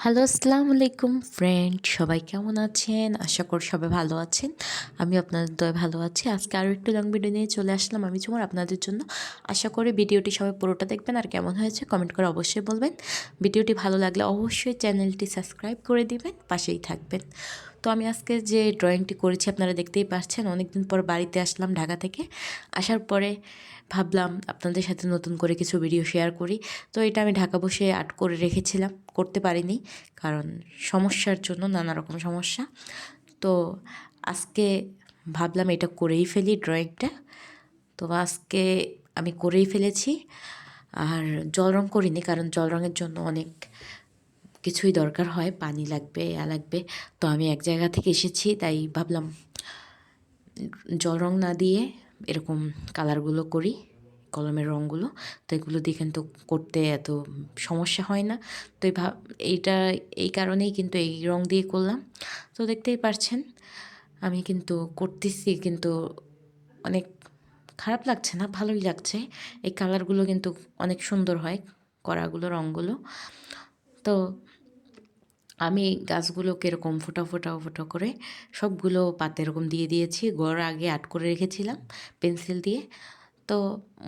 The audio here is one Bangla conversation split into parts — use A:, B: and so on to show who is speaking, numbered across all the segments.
A: হ্যালো, আসসালামু আলাইকুম ফ্রেন্ড, সবাই কেমন আছেন? আশা করি সবাই ভালো আছেন। আমি আপনাদের দয়ায় ভালো আছি। আজকে আরও একটু লং ভিডিও নিয়ে চলে আসলাম আমি ঝুমুর আপনাদের জন্য। আশা করি ভিডিওটি সবাই পুরোটা দেখবেন আর কেমন হয়েছে কমেন্ট করে অবশ্যই বলবেন। ভিডিওটি ভালো লাগলে অবশ্যই চ্যানেলটি সাবস্ক্রাইব করে দিবেন, পাশেই থাকবেন। তো আমি আজকে যে ড্রয়িংটি করেছি আপনারা দেখতেই পাচ্ছেন, অনেকদিন পর বাড়িতে আসলাম ঢাকা থেকে। আসার পরে ভাবলাম আপনাদের সাথে নতুন করে কিছু ভিডিও শেয়ার করি। তো এটা আমি ঢাকা বসে আর্ট করে রেখেছিলাম, করতে পারিনি কারণ সমস্যার জন্য, নানা রকম সমস্যা। তো আজকে ভাবলাম এটা করেই ফেলি ড্রয়িংটা। তো আজকে আমি করেই ফেলেছি। আর জল রঙ করিনি কারণ জল রঙের জন্য অনেক কিছুই দরকার হয়, পানি লাগবে, লাগবে। তো আমি এক জায়গা থেকে এসেছি, তাই ভাবলাম জল রঙ না দিয়ে এরকম কালারগুলো করি, কলমের রঙগুলো। তো এগুলো দিয়ে কিন্তু করতে এত সমস্যা হয় না। তো এইটা এই কারণেই কিন্তু এই রঙ দিয়ে করলাম। তো দেখতেই পারছেন আমি কিন্তু করতেছি, কিন্তু অনেক খারাপ লাগছে না, ভালোই লাগছে। এই কালারগুলো কিন্তু অনেক সুন্দর হয়, করাগুলো, রঙগুলো। তো আমি গাছগুলোকে এরকম ফোঁটা ফোঁটা ফোঁটা করে সবগুলো পাতা এরকম দিয়ে দিয়েছি। গোড়া আগে আর্ট করে রেখেছিলাম পেন্সিল দিয়ে। তো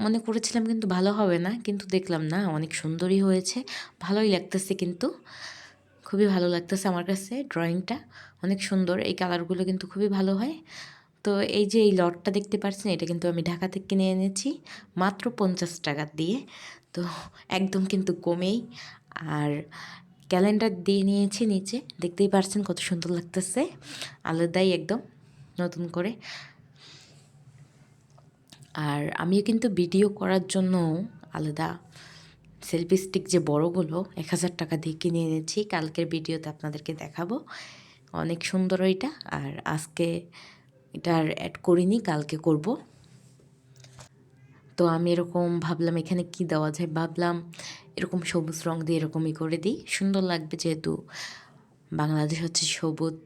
A: মনে করেছিলাম কিন্তু ভালো হবে না, কিন্তু দেখলাম না, অনেক সুন্দরই হয়েছে, ভালোই লাগতেছে, কিন্তু খুবই ভালো লাগতেছে আমার কাছে। ড্রয়িংটা অনেক সুন্দর, এই কালারগুলো কিন্তু খুবই ভালো হয়। তো এই যে এই লটটা দেখতে পাচ্ছেন, এটা কিন্তু আমি ঢাকা থেকে কিনে এনেছি মাত্র 50 টাকা দিয়ে। তো একদম কিন্তু কমেই। আর ক্যালেন্ডার দিয়ে নিয়েছি নিচে, দেখতেই পারছেন কত সুন্দর লাগতেছে, আলাদাই একদম নতুন করে। আর আমিও কিন্তু ভিডিও করার জন্য আলাদা সেলফি স্টিক, যে বড়গুলো 1000 টাকা দিয়ে কিনে এনেছি, কালকের ভিডিওতে আপনাদেরকে দেখাবো। অনেক সুন্দর ওইটা। আর আজকে এটা আর অ্যাড করিনি, কালকে করব। তো আমি এরকম ভাবলাম এখানে কি দেওয়া যায়, ভাবলাম এরকম সবুজ রং দিয়ে এরকমই করে দিই, সুন্দর লাগবে, যেহেতু বাংলাদেশ হচ্ছে সবুজ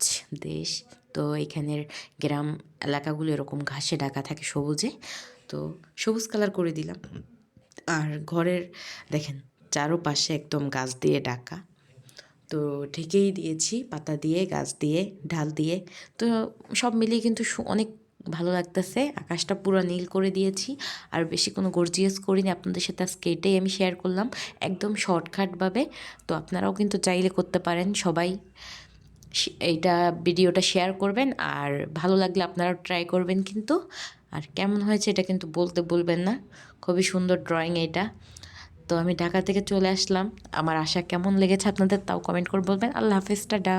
A: দেশ। তো এখানের গ্রাম এলাকাগুলো এরকম ঘাসে ঢাকা থাকে সবুজে, তো সবুজ কালার করে দিলাম। আর ঘরের দেখেন চারোপাশে একদম গাছ দিয়ে ঢাকা, তো ঢেকেই দিয়েছি পাতা দিয়ে, গাছ দিয়ে, ঢাল দিয়ে। তো সব মিলিয়ে কিন্তু অনেক ভালো লাগতেছে। আকাশটা পুরো নীল করে দিয়েছি, আর বেশি কোনো গর্জিয়াস করিনি। আপনাদের সাথে আজকে এটাই আমি শেয়ার করলাম, একদম শর্টকাটভাবে। তো আপনারাও কিন্তু চাইলে করতে পারেন, সবাই এইটা ভিডিওটা শেয়ার করবেন, আর ভালো লাগলে আপনারাও ট্রাই করবেন কিন্তু। আর কেমন হয়েছে এটা কিন্তু বলতে বলবেন না, খুবই সুন্দর ড্রয়িং এটা। তো আমি ঢাকা থেকে চলে আসলাম, আমার আশা কেমন লেগেছে আপনাদের তাও কমেন্ট করে বলবেন। আল্লাহ হাফেজ, টাটা।